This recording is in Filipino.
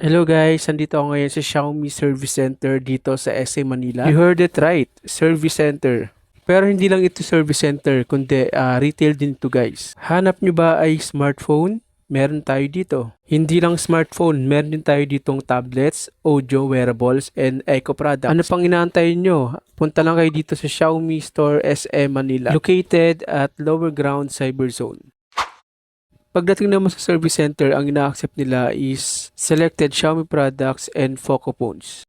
Hello guys, nandito ako ngayon sa Xiaomi Service Center dito sa SM Manila. You heard it right, Service Center. Pero hindi lang ito service center, kundi retail din ito guys. Hanap nyo ba ay smartphone? Meron tayo dito. Hindi lang smartphone, meron din tayo ditong tablets, audio, wearables, and eco products. Ano pang inaantay nyo? Punta lang kayo dito sa Xiaomi Store SM Manila, located at Lower Ground Cyber Zone. Pagdating naman sa service center, ang ina-accept nila is selected Xiaomi products and Poco phones.